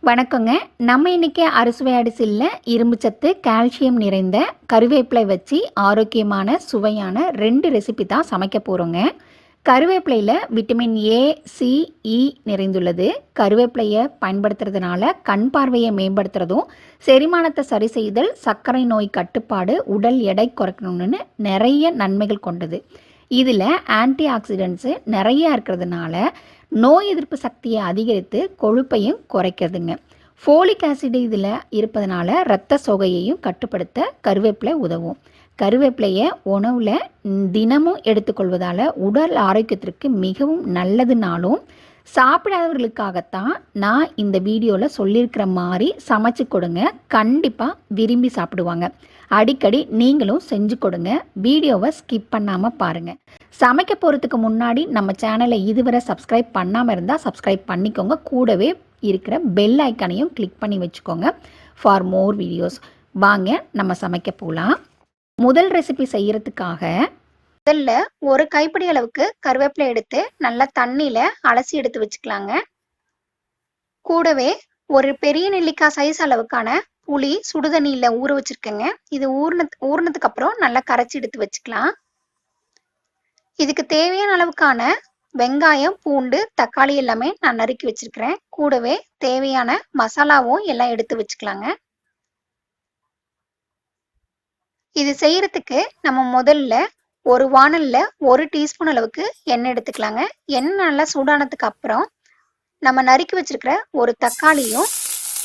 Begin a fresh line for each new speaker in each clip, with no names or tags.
வணக்கங்க. நம்ம இன்னைக்கு அறுசுவை அரிசியில் இரும்பு சத்து, கால்சியம் நிறைந்த கருவேப்பிலை வச்சு ஆரோக்கியமான சுவையான 2 ரெசிபி தான் சமைக்க போகிறோங்க. கருவேப்பிலையில் விட்டமின் ஏ, சி, இ நிறைந்துள்ளது. கருவேப்பிலையை பயன்படுத்துறதுனால கண் பார்வையை மேம்படுத்துறதும், செரிமானத்தை சரி செய்தல், சர்க்கரை நோய் கட்டுப்பாடு, உடல் எடை குறைக்கணும்னு நிறைய நன்மைகள் கொண்டது. இதில் ஆன்டி ஆக்சிடென்ட்ஸு நிறைய இருக்கிறதுனால நோய் எதிர்ப்பு சக்தியை அதிகரித்து கொழுப்பையும் குறைக்கிறதுங்க. ஃபோலிக் ஆசிட் இதில் இருப்பதனால இரத்த சோகையையும் கட்டுப்படுத்த கருவேப்பிலை உதவும். கருவேப்பிலையை உணவில் தினமும் எடுத்துக்கொள்வதால் உடல் ஆரோக்கியத்திற்கு மிகவும் நல்லதுனாலும் சாப்பிடாதவர்களுக்காகத்தான் நான் இந்த வீடியோவில் சொல்லியிருக்கிற மாதிரி சமைச்சு கொடுங்க. கண்டிப்பாக விரும்பி சாப்பிடுவாங்க. அடிக்கடி நீங்களும் செஞ்சு கொடுங்க. வீடியோவை ஸ்கிப் பண்ணாமல் பாருங்கள். சமைக்க போகிறதுக்கு முன்னாடி நம்ம சேனலை இதுவரை சப்ஸ்கிரைப் பண்ணாமல் இருந்தால் சப்ஸ்கிரைப் பண்ணிக்கோங்க. கூடவே இருக்கிற பெல் ஐக்கானையும் கிளிக் பண்ணி வச்சுக்கோங்க ஃபார் மோர் வீடியோஸ். வாங்க நம்ம சமைக்க போகலாம். முதல் ரெசிபி செய்கிறதுக்காக முதல்ல ஒரு கைப்பிடி அளவுக்கு கருவேப்பிலை எடுத்து நல்லா தண்ணியில் அலசி எடுத்து வச்சுக்கலாங்க. கூடவே ஒரு பெரிய நெல்லிக்காய் சைஸ் அளவுக்கான புளி சுடுதண்ணியில் ஊற வச்சுருக்கேங்க. இது ஊறினதுக்கு அப்புறம் நல்லா கரைச்சி எடுத்து வச்சுக்கலாம். இதுக்கு தேவையான அளவுக்கான வெங்காயம், பூண்டு, தக்காளி எல்லாமே நான் நறுக்கி வச்சிருக்கிறேன். கூடவே தேவையான மசாலாவும் எல்லாம் எடுத்து வச்சுக்கலாங்க. இது செய்யறதுக்கு நம்ம முதல்ல ஒரு வாணல்ல 1 டீஸ்பூன் அளவுக்கு எண்ணெய் எடுத்துக்கலாங்க. எண்ணெய் நல்லா சூடானதுக்கு அப்புறம் நம்ம நறுக்கி வச்சிருக்கிற ஒரு தக்காளியும்,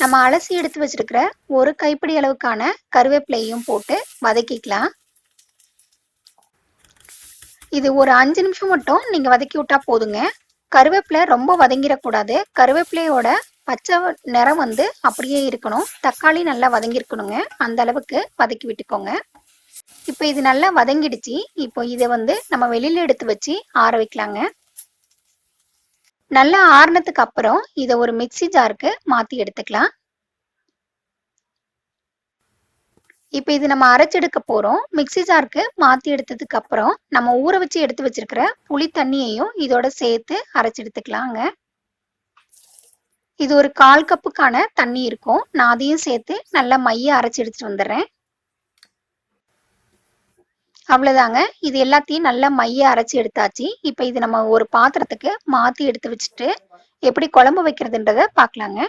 நம்ம அலசி எடுத்து வச்சிருக்கிற ஒரு கைப்பிடி அளவுக்கான கருவேப்பிலையும் போட்டு வதக்கிக்கலாம். இது ஒரு 5 நிமிஷம் மட்டும் நீங்க வதக்கி விட்டா போதுங்க. கருவேப்பிலை ரொம்ப வதங்கிடக்கூடாது. கருவேப்பிலையோட பச்சை நிறம் அப்படியே இருக்கணும். தக்காளி நல்லா வதங்கியிருக்கணுங்க. அந்த அளவுக்கு வதக்கி விட்டுக்கோங்க. இப்போ இது நல்லா வதங்கிடுச்சு. இப்போ இதை நம்ம வெளியில எடுத்து வச்சு ஆற வைக்கலாங்க. நல்லா ஆறுனதுக்கு அப்புறம் இதை ஒரு மிக்சி ஜாருக்கு மாத்தி எடுத்துக்கலாம். இப்போ இது நம்ம அரைச்செடுக்க போறோம். மிக்சி ஜாருக்கு மாத்தி எடுத்ததுக்கு அப்புறம் நம்ம ஊற வச்சு எடுத்து வச்சிருக்கிற புளி தண்ணியையும் இதோட சேர்த்து அரைச்செடுத்துக்கலாங்க. இது ஒரு 1/4 கப்புக்கான தண்ணி இருக்கும். நான் அதையும் சேர்த்து நல்லா மைய அரைச்சு எடுத்துட்டு வந்துடுறேன். அவ்வளவுதாங்க. இது எல்லாத்தையும் நல்லா மைய அரைச்சி எடுத்தாச்சு. இப்போ இது நம்ம ஒரு பாத்திரத்துக்கு மாத்தி எடுத்து வச்சுட்டு எப்படி குழம்பு வைக்கிறதுன்றத பார்க்கலாங்க.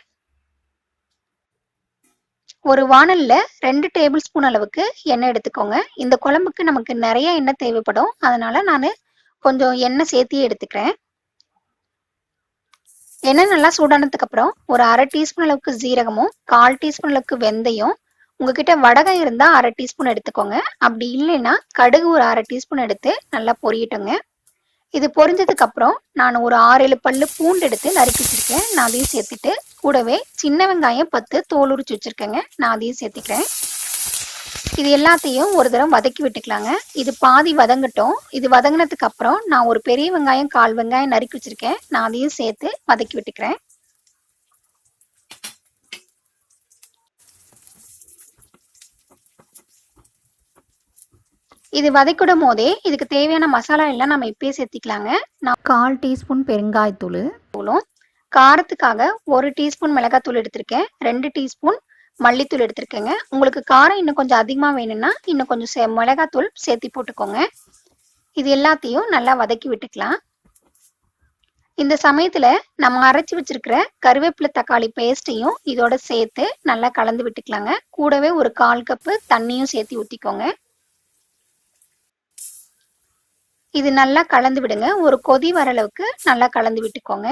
ஒரு வாணல்ல 2 டேபிள் ஸ்பூன் அளவுக்கு எண்ணெய் எடுத்துக்கோங்க. இந்த குழம்புக்கு நமக்கு நிறைய எண்ணெய் தேவைப்படும். அதனால நான் கொஞ்சம் எண்ணெய் சேர்த்தி எடுத்துக்கிறேன். எண்ணெய் நல்லா சூடானதுக்கு அப்புறம் ஒரு 1/2 டீஸ்பூன் அளவுக்கு ஜீரகமும், 1/4 டீஸ்பூன் அளவுக்கு வெந்தயம், உங்ககிட்ட வடகம் இருந்தா 1/2 டீஸ்பூன் எடுத்துக்கோங்க. அப்படி இல்லைன்னா கடுகு ஒரு 1/2 டீஸ்பூன் எடுத்து நல்லா பொரியட்டுங்க. இது பொரிஞ்சதுக்கு அப்புறம் நான் ஒரு 6-7 பல்லு பூண்டு எடுத்து நறுக்கி வச்சிருக்கேன். நான் அதையும் சேர்த்துட்டு கூடவே சின்ன வெங்காயம் 10 தோல் உரிச்சு வச்சிருக்கேங்க. நான் அதையும் சேர்த்துக்கிறேன். இது எல்லாத்தையும் ஒரு தடவை வதக்கி விட்டுக்கலாங்க. இது பாதி வதங்கட்டும். இது வதங்கினதுக்கு அப்புறம் நான் ஒரு பெரிய வெங்காயம் 1/4 வெங்காயம் நறுக்கி வச்சிருக்கேன். நான் அதையும் சேர்த்து வதக்கி விட்டுக்கிறேன். இது வதக்கிடும் போதே இதுக்கு தேவையான மசாலா எல்லாம் நம்ம இப்பயே சேர்த்திக்கலாங்க. நான் 1/4 டீஸ்பூன் பெருங்காயத்தூள், காரத்துக்காக 1 டீஸ்பூன் மிளகாத்தூள் எடுத்திருக்கேன். 2 டீஸ்பூன் மல்லித்தூள் எடுத்திருக்கேங்க. உங்களுக்கு காரம் இன்னும் கொஞ்சம் அதிகமா வேணும்னா இன்னும் கொஞ்சம் மிளகாத்தூள் சேர்த்தி போட்டுக்கோங்க. இது எல்லாத்தையும் நல்லா வதக்கி விட்டுக்கலாம். இந்த சமயத்துல நம்ம அரைச்சி வச்சிருக்கிற கருவேப்பிலை தக்காளி பேஸ்டையும் இதோட சேர்த்து நல்லா கலந்து விட்டுக்கலாங்க. கூடவே ஒரு 1/4 கப்பு தண்ணியும் சேர்த்து ஊத்திக்கோங்க. இது நல்லா கலந்து விடுங்க. ஒரு கொதி வர அளவுக்கு நல்லா கலந்து விட்டுக்கோங்க.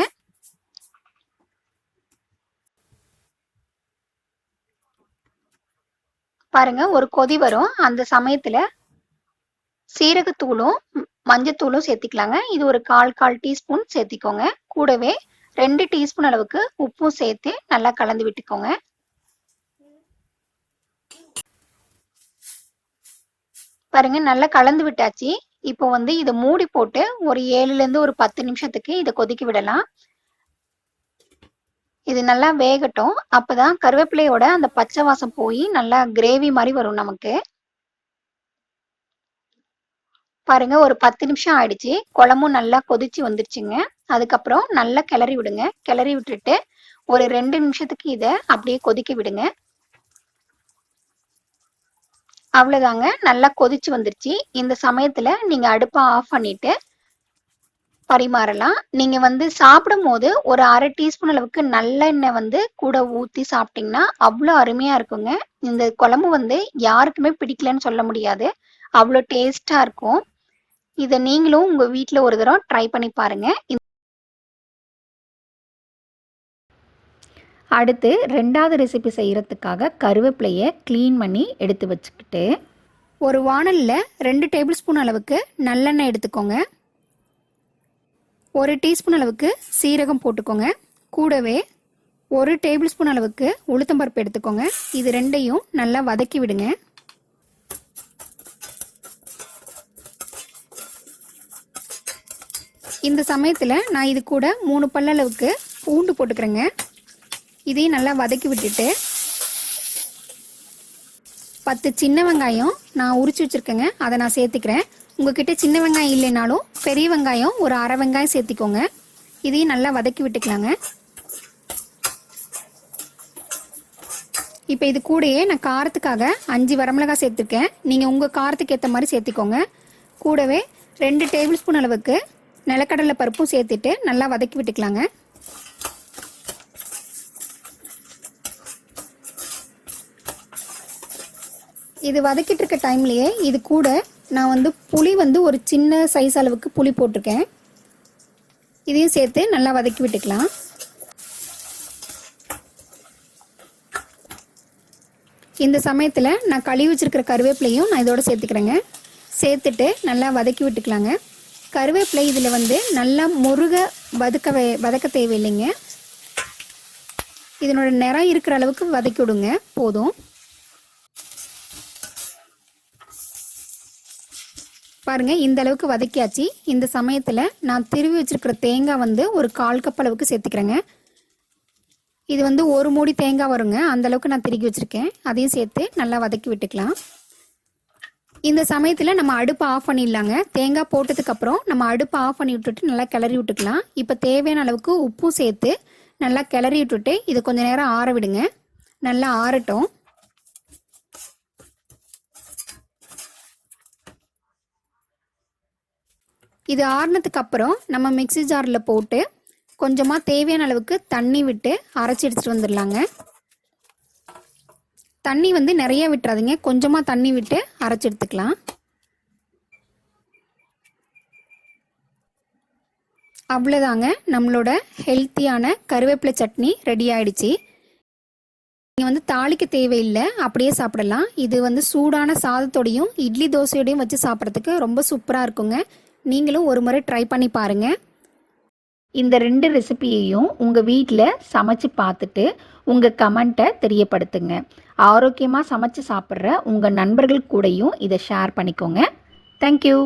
பாருங்க, ஒரு கொதி வரும். அந்த சமயத்துல சீரகத்தூளும் மஞ்சத்தூளும் சேர்த்திக்கலாங்க. இது ஒரு 1/4 டீஸ்பூன் சேர்த்திக்கோங்க. கூடவே 2 டீஸ்பூன் அளவுக்கு உப்பும் சேர்த்து நல்லா கலந்து விட்டுக்கோங்க. பாருங்க, நல்லா கலந்து விட்டாச்சு. இப்போ இதை மூடி போட்டு ஒரு 7ல இருந்து ஒரு 10 நிமிஷத்துக்கு இதை கொதிக்க விடலாம். இது நல்லா வேகட்டும். அப்பதான் கருவேப்பிலையோட அந்த பச்சை வாசம் போய் நல்லா கிரேவி மாதிரி வரும் நமக்கு. பாருங்க, ஒரு 10 நிமிஷம் ஆயிடுச்சு. குழம்பும் நல்லா கொதிச்சு வந்துருச்சுங்க. அதுக்கப்புறம் நல்லா கிளறி விடுங்க. கிளறி விட்டுட்டு ஒரு 2 நிமிஷத்துக்கு இதை அப்படியே கொதிக்க விடுங்க. அவ்வளோதாங்க, நல்லா கொதிச்சு வந்துருச்சு. இந்த சமயத்தில் நீங்கள் அடுப்பை ஆஃப் பண்ணிவிட்டு பரிமாறலாம். நீங்கள் சாப்பிடும்போது ஒரு 1/2 டீஸ்பூன் அளவுக்கு நல்லெண்ணெய் கூட ஊற்றி சாப்பிட்டிங்கன்னா அவ்வளோ அருமையாக இருக்குங்க. இந்த குழம்பு யாருக்குமே பிடிக்கலன்னு சொல்ல முடியாது, அவ்வளோ டேஸ்ட்டாக இருக்கும். இதை நீங்களும் உங்கள் வீட்டில் ஒரு தடவை ட்ரை பண்ணி பாருங்கள். அடுத்து 2வது ரெசிபி செய்கிறதுக்காக கருவேப்பிலையை க்ளீன் பண்ணி எடுத்து வச்சுக்கிட்டு ஒரு வாணலில் 2 டேபிள் ஸ்பூன் அளவுக்கு நல்லெண்ணெய் எடுத்துக்கோங்க. 1 டீஸ்பூன் அளவுக்கு சீரகம் போட்டுக்கோங்க. கூடவே 1 டேபிள் ஸ்பூன் அளவுக்கு உளுத்தம்பருப்பு எடுத்துக்கோங்க. இது ரெண்டையும் நல்லா வதக்கி விடுங்க. இந்த சமயத்தில் நான் இது கூட 3 பல்லளவுக்கு பூண்டு போட்டுக்கிறேங்க. இதையும் நல்லா வதக்கி விட்டுட்டு 10 சின்ன வெங்காயம் நான் உரிச்சு வச்சுருக்கேங்க, அதை நான் சேர்த்துக்கிறேன். உங்ககிட்ட சின்ன வெங்காயம் இல்லைனாலும் பெரிய வெங்காயம் ஒரு 1/2 வெங்காயம் சேர்த்திக்கோங்க. இதையும் நல்லா வதக்கி விட்டுக்கலாங்க. இப்போ இது கூடயே நான் காரத்துக்காக 5 வரமிளகாய் சேர்த்துருக்கேன். நீங்கள் உங்கள் காரத்துக்கு ஏற்ற மாதிரி சேர்த்திக்கோங்க. கூடவே 2 டேபிள் ஸ்பூன் அளவுக்கு நிலக்கடலை பருப்பும் சேர்த்துட்டு நல்லா வதக்கி விட்டுக்கலாங்க. இது வதக்கிட்டு இருக்க டைம்லேயே இது கூட நான் புளி ஒரு சின்ன சைஸ் அளவுக்கு புளி போட்டிருக்கேன். இதையும் சேர்த்து நல்லா வதக்கி விட்டுக்கலாம். இந்த சமயத்தில் நான் கழுவி வச்சிருக்கிற கருவேப்பிலையும் நான் இதோட சேர்த்துக்கிறேங்க. சேர்த்துட்டு நல்லா வதக்கி விட்டுக்கலாங்க. கருவேப்பிலை இதில் நல்லா முருக வதக்க தேவையில்லைங்க. இதனோட நிறம் இருக்கிற அளவுக்கு வதக்கி விடுங்க போதும். பாருங்கள், இந்த அளவுக்கு வதக்கியாச்சு. இந்த சமயத்தில் நான் திருவி வச்சுருக்கிற தேங்காய் ஒரு 1/4 கப் அளவுக்கு சேர்த்துக்கிறேங்க. இது ஒரு மூடி தேங்காய் வருங்க, அந்தளவுக்கு நான் திருக்கி வச்சுருக்கேன். அதையும் சேர்த்து நல்லா வதக்கி விட்டுக்கலாம். இந்த சமயத்தில் நம்ம அடுப்பை ஆஃப் பண்ணிடலாங்க. தேங்காய் போட்டதுக்கப்புறம் நம்ம அடுப்பை ஆஃப் பண்ணி விட்டுட்டு நல்லா கிளறி விட்டுக்கலாம். இப்போ தேவையான அளவுக்கு உப்பும் சேர்த்து நல்லா கிளறி விட்டுட்டு இது கொஞ்சம் நேரம் ஆற விடுங்க. நல்லா ஆறட்டும். இது ஆறுனதுக்கு அப்புறம் நம்ம மிக்ஸி ஜாரில் போட்டு கொஞ்சமாக தேவையான அளவுக்கு தண்ணி விட்டு அரைச்சி எடுத்துகிட்டு வந்துடலாங்க. தண்ணி நிறைய விட்டுறாதீங்க, கொஞ்சமாக தண்ணி விட்டு அரைச்சி எடுத்துக்கலாம். அவ்வளோதாங்க, நம்மளோட ஹெல்த்தியான கருவேப்பிலை சட்னி ரெடி ஆயிடுச்சு. நீங்கள் தாளிக்க தேவையில்லை, அப்படியே சாப்பிடலாம். இது சூடான சாதத்தோடையும் இட்லி தோசையோடையும் வச்சு சாப்பிட்றதுக்கு ரொம்ப சூப்பராக இருக்குங்க. நீங்களும் ஒரு முறை ட்ரை பண்ணி பாருங்கள். இந்த 2 ரெசிபியையும் உங்கள் வீட்டில் சமைச்சு பார்த்துட்டு உங்கள் கமெண்ட்டை தெரியப்படுத்துங்க. ஆரோக்கியமாக சமைச்சு சாப்பிட்ற உங்கள் நண்பர்கள் கூடயும் இதை ஷேர் பண்ணிக்கோங்க. தேங்க்யூ.